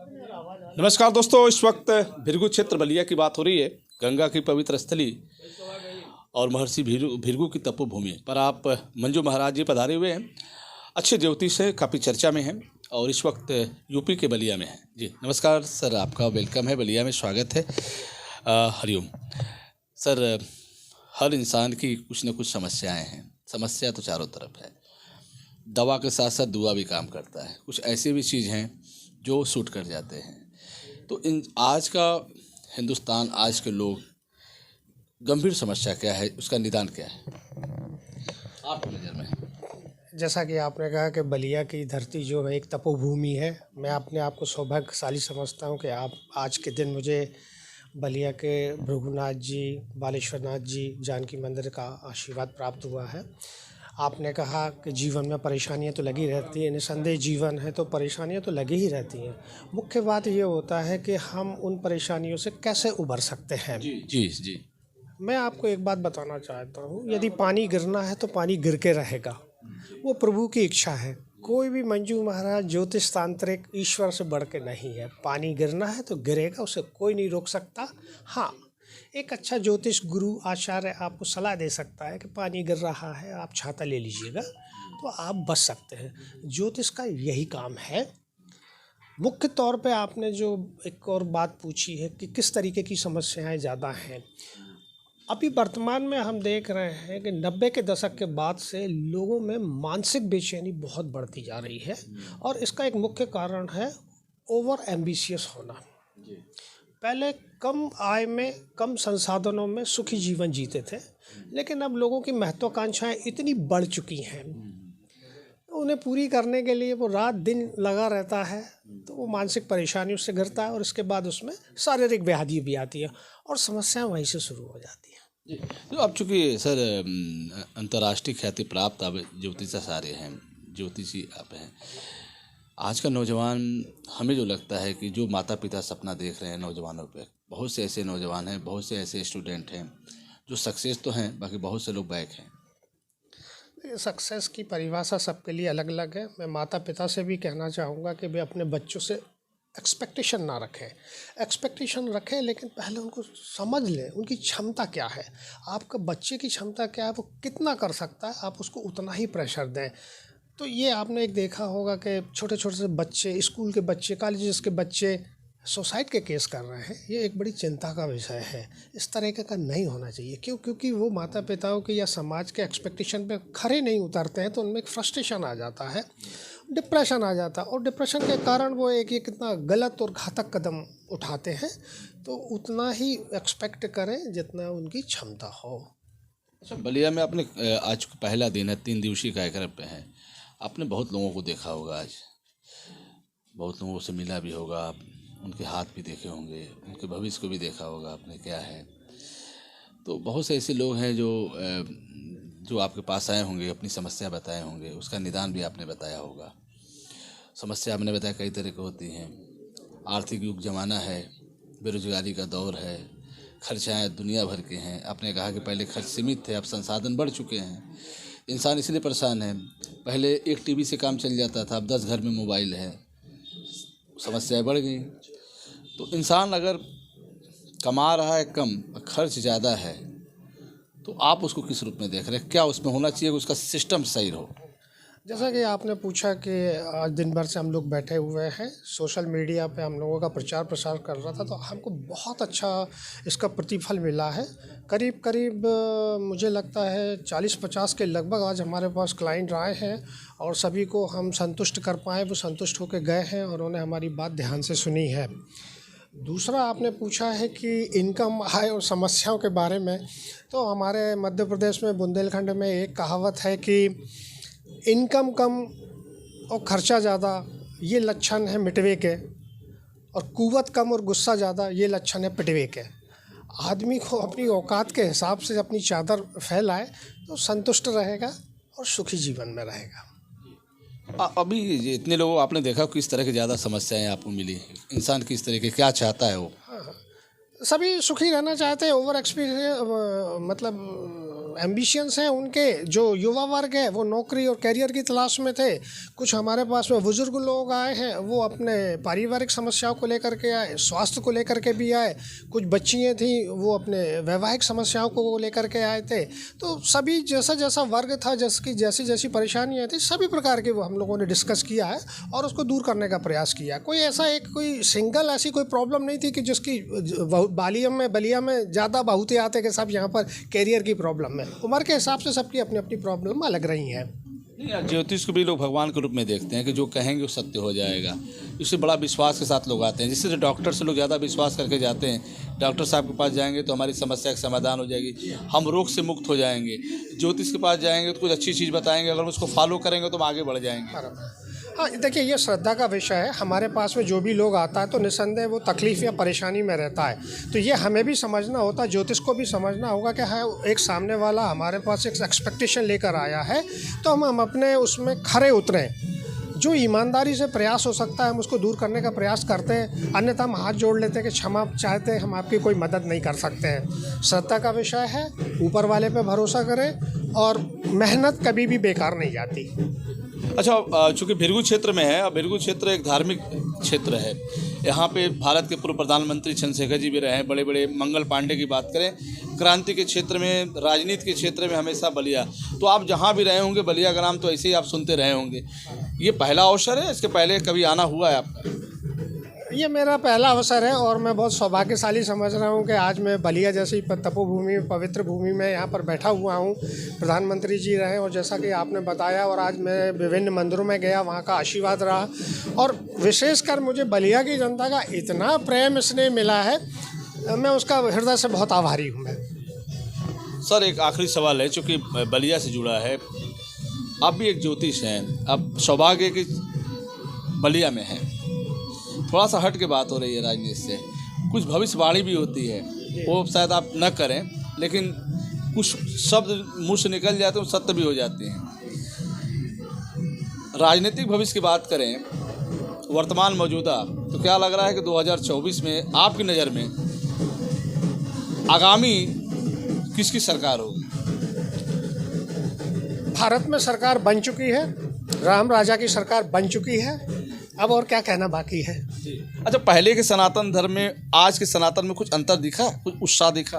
नमस्कार दोस्तों, इस वक्त भृगु क्षेत्र बलिया की बात हो रही है। गंगा की पवित्र स्थली और महर्षि भृगु की तपोभूमि पर आप मंजू महाराज जी पधारे हुए हैं। अच्छे ज्योतिष से काफ़ी चर्चा में हैं और इस वक्त यूपी के बलिया में हैं। जी नमस्कार सर, आपका वेलकम है, बलिया में स्वागत है। हरिओम सर। हर इंसान की कुछ न कुछ समस्याएं हैं। समस्या तो चारों तरफ है, दवा के साथ साथ दुआ भी काम करता है। कुछ ऐसी भी चीज़ हैं जो सूट कर जाते हैं। तो इन आज का हिंदुस्तान, आज के लोग, गंभीर समस्या क्या है, उसका निदान क्या है आपकी नज़र में? जैसा कि आपने कहा कि बलिया की धरती जो है एक तपोभूमि है। मैं अपने आप को सौभाग्यशाली समझता हूं कि आप आज के दिन मुझे बलिया के भृगुनाथ जी, बालेश्वरनाथ जी, जानकी मंदिर का आशीर्वाद प्राप्त हुआ है। आपने कहा कि जीवन में परेशानियां तो लगी रहती हैं, निसंदेह जीवन है तो परेशानियां तो लगी ही रहती हैं। मुख्य बात ये होता है कि हम उन परेशानियों से कैसे उबर सकते हैं। जी जी जी। मैं आपको एक बात बताना चाहता हूँ, यदि पानी गिरना है तो पानी गिर के रहेगा, वो प्रभु की इच्छा है। कोई भी मंजू महाराज ज्योतिष तांत्रिक ईश्वर से बढ़ के नहीं है। पानी गिरना है तो गिरेगा, उसे कोई नहीं रोक सकता। हाँ, एक अच्छा ज्योतिष गुरु आचार्य आपको सलाह दे सकता है कि पानी गिर रहा है, आप छाता ले लीजिएगा, तो आप बच सकते हैं। ज्योतिष का यही काम है। मुख्य तौर पे आपने जो एक और बात पूछी है कि किस तरीके की समस्याएं ज़्यादा हैं। अभी वर्तमान में हम देख रहे हैं कि 90 के दशक के बाद से लोगों में मानसिक बेचैनी बहुत बढ़ती जा रही है और इसका एक मुख्य कारण है ओवर एम्बिशियस होना। पहले कम आय में, कम संसाधनों में सुखी जीवन जीते थे, लेकिन अब लोगों की महत्वाकांक्षाएं इतनी बढ़ चुकी हैं, उन्हें पूरी करने के लिए वो रात दिन लगा रहता है, तो वो मानसिक परेशानियों से घिरता है और इसके बाद उसमें शारीरिक व्याधि भी आती है और समस्याएं वहीं से शुरू हो जाती हैं। जी, तो अब चूँकि सर अंतर्राष्ट्रीय ख्याति प्राप्त आप ज्योतिषाचार्य हैं, ज्योतिषी आप हैं। आज का नौजवान, हमें जो लगता है कि जो माता पिता सपना देख रहे हैं नौजवानों पे, बहुत से ऐसे नौजवान हैं, बहुत से ऐसे स्टूडेंट हैं जो सक्सेस तो हैं, बाकी बहुत से लोग बैक हैं। सक्सेस की परिभाषा सबके लिए अलग अलग है। मैं माता पिता से भी कहना चाहूँगा कि वे अपने बच्चों से एक्सपेक्टेशन ना रखें। एक्सपेक्टेशन रखें, लेकिन पहले उनको समझ लें उनकी क्षमता क्या है। आपका बच्चे की क्षमता क्या है, वो कितना कर सकता है, आप उसको उतना ही प्रेशर दें। तो ये आपने एक देखा होगा कि छोटे छोटे से बच्चे, स्कूल के बच्चे, कॉलेजेस के बच्चे सुसाइड के केस कर रहे हैं। ये एक बड़ी चिंता का विषय है। इस तरह का नहीं होना चाहिए। क्योंकि वो माता पिताओं के या समाज के एक्सपेक्टेशन पे खरे नहीं उतरते हैं, तो उनमें एक फ्रस्ट्रेशन आ जाता है, डिप्रेशन आ जाता है और डिप्रेशन के कारण वो एक ये कितना गलत और घातक कदम उठाते हैं। तो उतना ही एक्सपेक्ट करें जितना उनकी क्षमता हो। अच्छा, बलिया में आपने आज पहला दिन है, 3 दिवसीय कार्यक्रम पे है। आपने बहुत लोगों को देखा होगा, आज बहुत लोगों से मिला भी होगा, आप उनके हाथ भी देखे होंगे, उनके भविष्य को भी देखा होगा आपने क्या है। तो बहुत से ऐसे लोग हैं जो आपके पास आए होंगे, अपनी समस्या बताए होंगे, उसका निदान भी आपने बताया होगा। समस्या आपने बताया कई तरह की होती हैं। आर्थिक युग ज़माना है, बेरोजगारी का दौर है, खर्चाएँ दुनिया भर के हैं। आपने कहा कि पहले खर्च सीमित थे, अब संसाधन बढ़ चुके हैं। इंसान इसलिए परेशान है, पहले एक टीवी से काम चल जाता था, अब 10 घर में मोबाइल है, समस्याएं बढ़ गई। तो इंसान अगर कमा रहा है कम, खर्च ज़्यादा है, तो आप उसको किस रूप में देख रहे हैं? क्या उसमें होना चाहिए कि उसका सिस्टम सही रहो? जैसा कि आपने पूछा कि आज दिन भर से हम लोग बैठे हुए हैं, सोशल मीडिया पे हम लोगों का प्रचार प्रसार कर रहा था, तो हमको बहुत अच्छा इसका प्रतिफल मिला है। करीब करीब मुझे लगता है 40-50 के लगभग आज हमारे पास क्लाइंट आए हैं और सभी को हम संतुष्ट कर पाए, वो संतुष्ट होकर गए हैं और उन्होंने हमारी बात ध्यान से सुनी है। दूसरा आपने पूछा है कि इनकम आय और समस्याओं के बारे में, तो हमारे मध्य प्रदेश में बुंदेलखंड में एक कहावत है कि इनकम कम और खर्चा ज़्यादा, ये लक्षण है मितव्य के, और कुव्वत कम और गुस्सा ज़्यादा, ये लक्षण है पिटवे के। आदमी को अपनी औकात के हिसाब से अपनी चादर फैलाए तो संतुष्ट रहेगा और सुखी जीवन में रहेगा। अभी ये इतने लोगों आपने देखा, किस तरह की ज़्यादा समस्याएं आपको मिली? इंसान किस तरह के, क्या चाहता है वो? सभी सुखी रहना चाहते हैं। ओवर एक्सपीरियंस मतलब एम्बिशंस हैं उनके, जो युवा वर्ग है वो नौकरी और कैरियर की तलाश में थे। कुछ हमारे पास में बुज़ुर्ग लोग आए हैं, वो अपने पारिवारिक समस्याओं को लेकर के आए, स्वास्थ्य को लेकर के भी आए। कुछ बच्चियाँ थी वो अपने वैवाहिक समस्याओं को लेकर के आए थे। तो सभी जैसा जैसा वर्ग था, जैसी जैसी परेशानियाँ थी, सभी प्रकार के वो हम लोगों ने डिस्कस किया है और उसको दूर करने का प्रयास किया। कोई ऐसा कोई सिंगल ऐसी कोई प्रॉब्लम नहीं थी कि जिसकी बलिया में ज़्यादा बहुते आते कि सब यहाँ पर कैरियर की प्रॉब्लम है। उम्र के हिसाब से सबकी अपनी अपनी प्रॉब्लम अलग रही हैं। नहीं, ज्योतिष को भी लोग भगवान के रूप में देखते हैं कि जो कहेंगे वो सत्य हो जाएगा। इससे बड़ा विश्वास के साथ लोग आते हैं। जिससे डॉक्टर से लोग ज़्यादा विश्वास करके जाते हैं, डॉक्टर साहब के पास जाएंगे तो हमारी समस्या का समाधान हो जाएगी, हम रोग से मुक्त हो जाएंगे। ज्योतिष के पास जाएंगे तो कुछ अच्छी चीज़ बताएंगे, अगर हम उसको फॉलो करेंगे तो हम आगे बढ़ जाएंगे। हाँ, देखिए ये श्रद्धा का विषय है। हमारे पास में जो भी लोग आता है तो निस्संदेह वो तकलीफ़ या परेशानी में रहता है। तो ये हमें भी समझना होता है, ज्योतिष को भी समझना होगा कि हाँ, एक सामने वाला हमारे पास एक एक्सपेक्टेशन लेकर आया है तो हम अपने उसमें खरे उतरें। जो ईमानदारी से प्रयास हो सकता है हम उसको दूर करने का प्रयास करते हैं, अन्यथा हम हाथ जोड़ लेते हैं कि क्षमा चाहते हैं, हम आपकी कोई मदद नहीं कर सकते हैं। श्रद्धा का विषय है, ऊपर वाले पे भरोसा करें और मेहनत कभी भी बेकार नहीं जाती। अच्छा, चूँकि भृगु क्षेत्र में है, भृगु क्षेत्र एक धार्मिक क्षेत्र है। यहाँ पे भारत के पूर्व प्रधानमंत्री चंद्रशेखर जी भी रहे हैं, बड़े बड़े मंगल पांडे की बात करें, क्रांति के क्षेत्र में, राजनीति के क्षेत्र में हमेशा बलिया। तो आप जहाँ भी रहे होंगे बलिया का नाम तो ऐसे ही आप सुनते रहे होंगे। ये पहला अवसर है, इसके पहले कभी आना हुआ है आपका? ये मेरा पहला अवसर है और मैं बहुत सौभाग्यशाली समझ रहा हूँ कि आज मैं बलिया जैसी तपोभूमि, पवित्र भूमि में यहाँ पर बैठा हुआ हूँ। प्रधानमंत्री जी रहे और जैसा कि आपने बताया, और आज मैं विभिन्न मंदिरों में गया, वहाँ का आशीर्वाद रहा और विशेषकर मुझे बलिया की जनता का इतना प्रेम स्नेह मिला है, मैं उसका हृदय से बहुत आभारी हूँ। मैं सर एक आखिरी सवाल है, चूँकि बलिया से जुड़ा है, आप भी एक ज्योतिष हैं, अब सौभाग्य की बलिया में हैं, थोड़ा सा हट के बात हो रही है राजनीति से, कुछ भविष्यवाणी भी होती है, वो शायद आप न करें, लेकिन कुछ शब्द मुंह से निकल जाते हैं, सत्य भी हो जाते हैं। राजनीतिक भविष्य की बात करें, वर्तमान मौजूदा, तो क्या लग रहा है कि 2024 में आपकी नज़र में आगामी किसकी सरकार होगी? भारत में सरकार बन चुकी है, राम राजा की सरकार बन चुकी है, अब और क्या कहना बाकी है। अच्छा, पहले के सनातन धर्म में आज के सनातन में कुछ अंतर दिखा, कुछ उत्साह दिखा?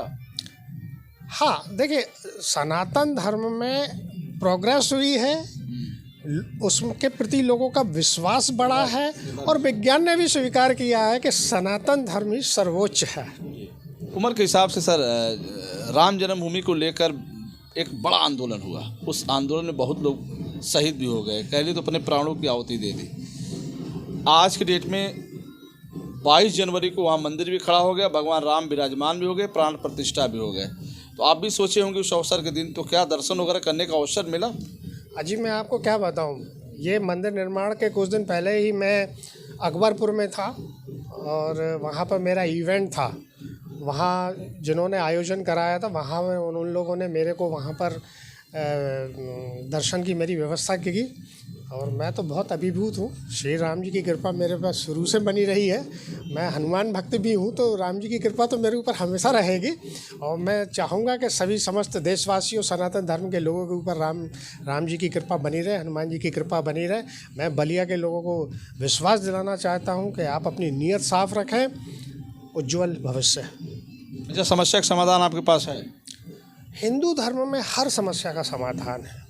हाँ, देखिए सनातन धर्म में प्रोग्रेस हुई है, उसके प्रति लोगों का विश्वास बढ़ा है और विज्ञान ने भी स्वीकार किया है कि सनातन धर्म ही सर्वोच्च है। उम्र के हिसाब से सर, राम जन्मभूमि को लेकर एक बड़ा आंदोलन हुआ, उस आंदोलन में बहुत लोग शहीद भी हो गए, कह ली तो अपने प्राणों की आहुति दे दी। आज के डेट में 22 जनवरी को वहाँ मंदिर भी खड़ा हो गया, भगवान राम विराजमान भी हो गए, प्राण प्रतिष्ठा भी हो गए। तो आप भी सोचे होंगे उस अवसर के दिन, तो क्या दर्शन वगैरह करने का अवसर मिला? अजी मैं आपको क्या बताऊं, ये मंदिर निर्माण के कुछ दिन पहले ही मैं अकबरपुर में था और वहाँ पर मेरा इवेंट था। वहाँ जिन्होंने आयोजन कराया था, वहाँ में उन लोगों ने मेरे को वहाँ पर दर्शन की मेरी व्यवस्था की और मैं तो बहुत अभिभूत हूँ। श्री राम जी की कृपा मेरे पास शुरू से बनी रही है। मैं हनुमान भक्त भी हूँ, तो राम जी की कृपा तो मेरे ऊपर हमेशा रहेगी और मैं चाहूँगा कि सभी समस्त देशवासियों, सनातन धर्म के लोगों के ऊपर राम जी की कृपा बनी रहे, हनुमान जी की कृपा बनी रहे। मैं बलिया के लोगों को विश्वास दिलाना चाहता हूँ कि आप अपनी नीयत साफ रखें, उज्ज्वल भविष्य। अच्छा, समस्या का समाधान आपके पास है? हिंदू धर्म में हर समस्या का समाधान है,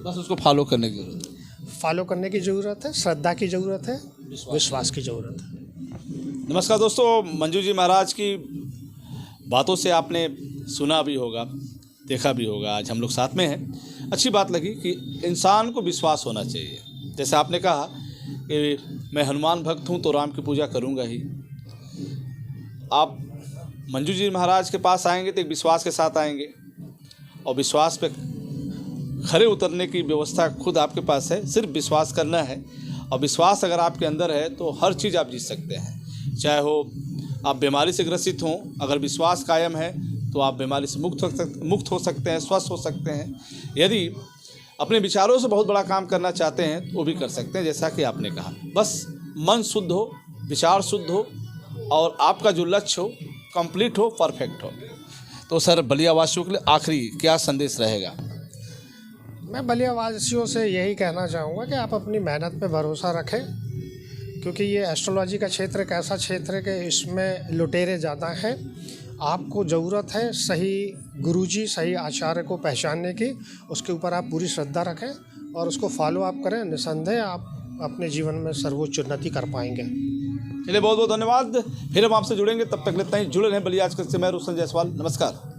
बस उसको फॉलो करने की जरूरत है। फॉलो करने की ज़रूरत है, श्रद्धा की ज़रूरत है, विश्वास की ज़रूरत है। नमस्कार दोस्तों, मंजू जी महाराज की बातों से आपने सुना भी होगा, देखा भी होगा, आज हम लोग साथ में हैं। अच्छी बात लगी कि इंसान को विश्वास होना चाहिए। जैसे आपने कहा कि मैं हनुमान भक्त हूँ तो राम की पूजा करूँगा ही। आप मंजू जी महाराज के पास आएंगे तो एक विश्वास के साथ आएंगे और विश्वास पे खरे उतरने की व्यवस्था खुद आपके पास है। सिर्फ विश्वास करना है और विश्वास अगर आपके अंदर है तो हर चीज़ आप जीत सकते हैं। चाहे हो आप बीमारी से ग्रसित हों, अगर विश्वास कायम है तो आप बीमारी से मुक्त हो सकते हैं, स्वस्थ हो सकते हैं। यदि अपने विचारों से बहुत बड़ा काम करना चाहते हैं तो वो भी कर सकते हैं, जैसा कि आपने कहा। बस मन शुद्ध हो, विचार शुद्ध हो और आपका जो लक्ष्य हो कंप्लीट हो, परफेक्ट हो। तो सर बलिया वासियों के लिए आखिरी क्या संदेश रहेगा? मैं बलिया वासियों से यही कहना चाहूँगा कि आप अपनी मेहनत पे भरोसा रखें, क्योंकि ये एस्ट्रोलॉजी का क्षेत्र एक ऐसा क्षेत्र है कि इसमें लुटेरे ज़्यादा हैं। आपको ज़रूरत है सही गुरुजी, सही आचार्य को पहचानने की। उसके ऊपर आप पूरी श्रद्धा रखें और उसको फॉलो अप करें। निसंदेह आप अपने जीवन में सर्वोच्च उन्नति कर पाएंगे। चलिए बहुत बहुत धन्यवाद। फिर हम आपसे जुड़ेंगे, तब तक लेते हैं जुड़े रहें बलिया आज से। मैं रोशन जायसवाल, नमस्कार।